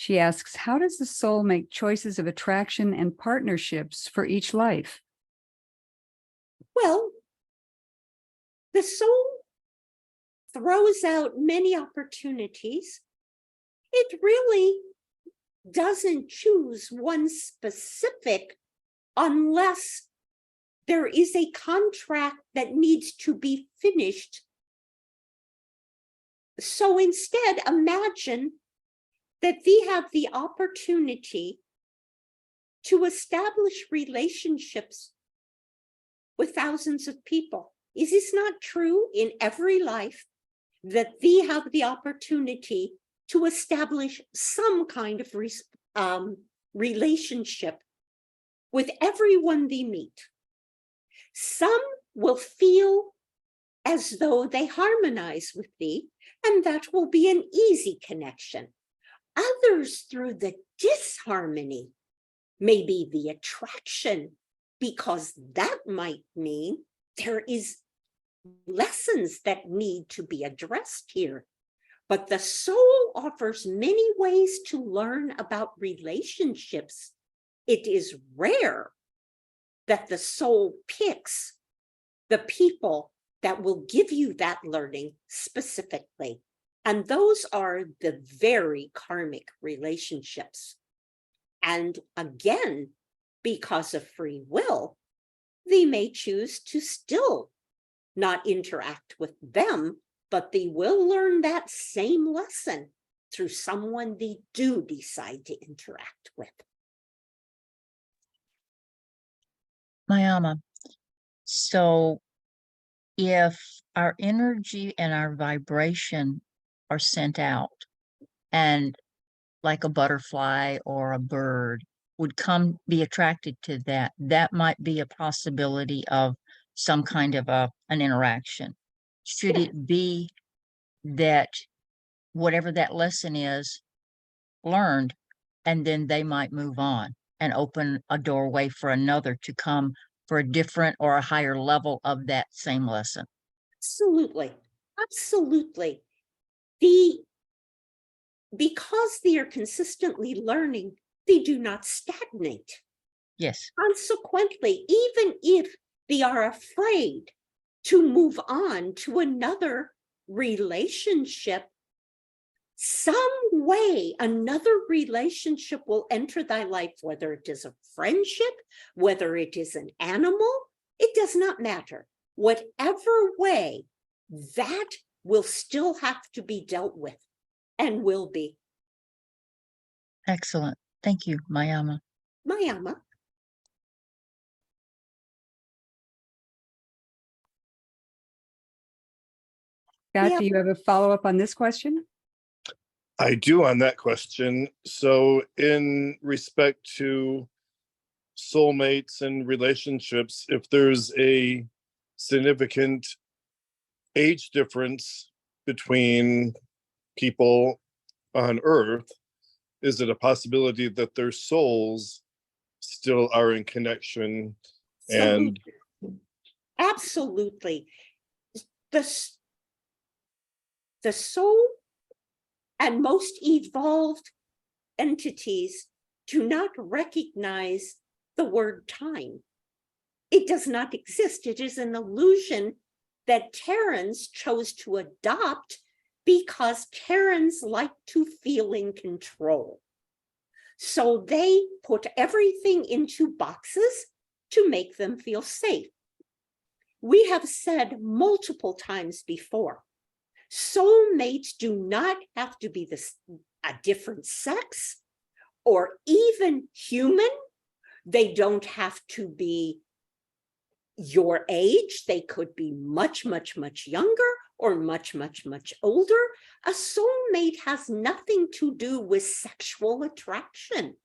She asks, how does the soul make choices of attraction and partnerships for each life? Well, the soul throws out many opportunities. It really doesn't choose one specific unless there is a contract that needs to be finished. So instead, imagine that we have the opportunity to establish relationships with thousands of people. Is this not true in every life, that we have the opportunity to establish some kind of relationship with everyone we meet? Some will feel as though they harmonize with thee, and that will be an easy connection. Others, through the disharmony, maybe the attraction, because that might mean there is lessons that need to be addressed here. But the soul offers many ways to learn about relationships. It is rare that the soul picks the people that will give you that learning specifically. And those are the very karmic relationships. And again, because of free will, they may choose to still not interact with them, but they will learn that same lesson through someone they do decide to interact with. Mayama, so if our energy and our vibration are sent out, and like a butterfly or a bird would be attracted to that, that might be a possibility of some kind of an interaction. Should it be that whatever that lesson is learned, and then they might move on and open a doorway for another to come for a different or a higher level of that same lesson? Absolutely. Absolutely. Because they are consistently learning, they do not stagnate. Yes. Consequently, even if they are afraid to move on to another relationship, some way another relationship will enter thy life, whether it is a friendship, whether it is an animal, it does not matter. Whatever way, that will still have to be dealt with and will be. Excellent. Thank you, Mayama. Mayama. Scott, do you have a follow-up on this question? I do on that question. So in respect to soulmates and relationships, if there's a significant age difference between people on Earth, is it a possibility that their souls still are in connection? And absolutely. The soul and most evolved entities do not recognize the word time. It does not exist. It is an illusion that Terrans chose to adopt because Terrans like to feel in control. So they put everything into boxes to make them feel safe. We have said multiple times before, soulmates do not have to be a different sex or even human. They don't have to be your age. They could be much, much, much younger or much, much, much older. A soulmate has nothing to do with sexual attraction.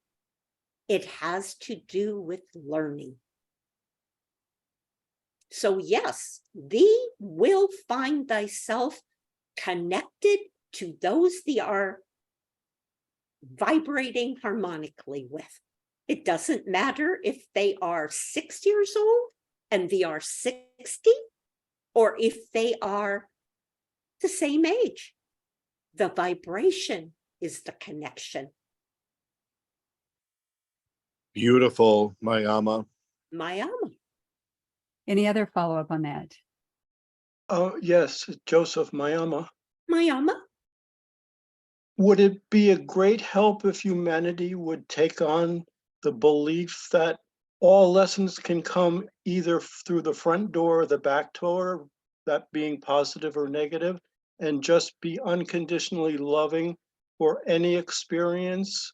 It has to do with learning. So yes, thee will find thyself connected to those thee are vibrating harmonically with. It doesn't matter if they are 6 years old and they are 60, or if they are the same age. The vibration is the connection. Beautiful, Mayama. Mayama. Any other follow-up on that? Yes, Joseph Mayama. Mayama. Would it be a great help if humanity would take on the belief that all lessons can come either through the front door or the back door, that being positive or negative, and just be unconditionally loving for any experience?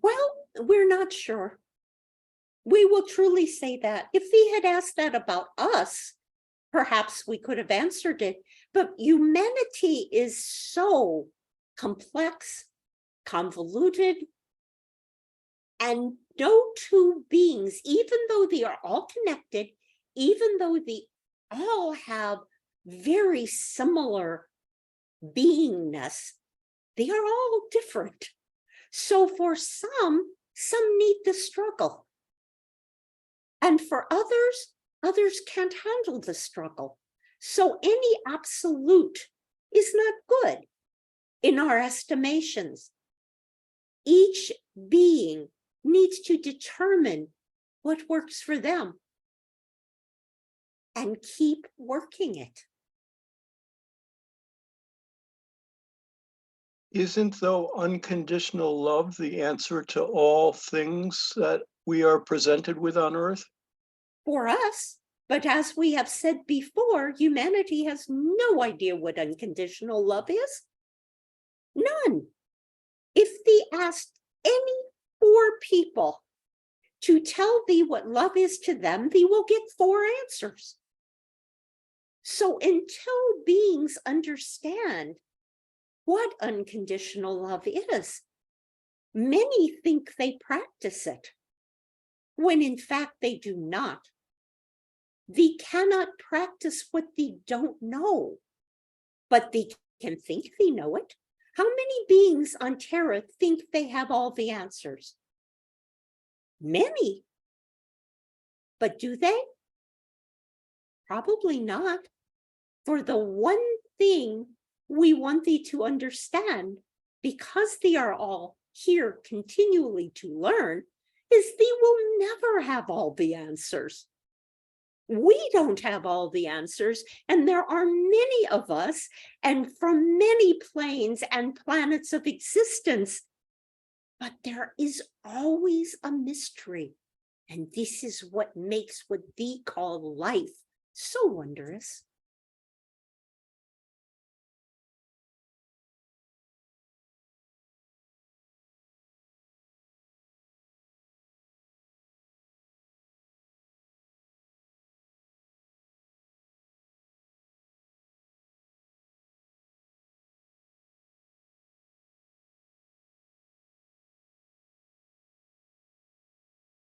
Well, we're not sure. We will truly say that. If he had asked that about us, perhaps we could have answered it. But humanity is so complex, convoluted, and no two beings, even though they are all connected, even though they all have very similar beingness, they are all different. So for some need the struggle. And for others can't handle the struggle. So any absolute is not good in our estimations. Each being needs to determine what works for them and keep working it. Isn't, though, unconditional love the answer to all things that we are presented with on Earth? For us, but as we have said before, humanity has no idea what unconditional love is. None. If thee asked any 4 people to tell thee what love is to them, thee will get 4 answers. So until beings understand what unconditional love is, many think they practice it, when in fact they do not. Thee cannot practice what thee don't know, but thee can think thee know it. How many beings on Terra think they have all the answers? Many. But do they? Probably not. For the one thing we want thee to understand, because they are all here continually to learn, is thee will never have all the answers. We don't have all the answers, and there are many of us, and from many planes and planets of existence. But there is always a mystery, and this is what makes what thee call life so wondrous.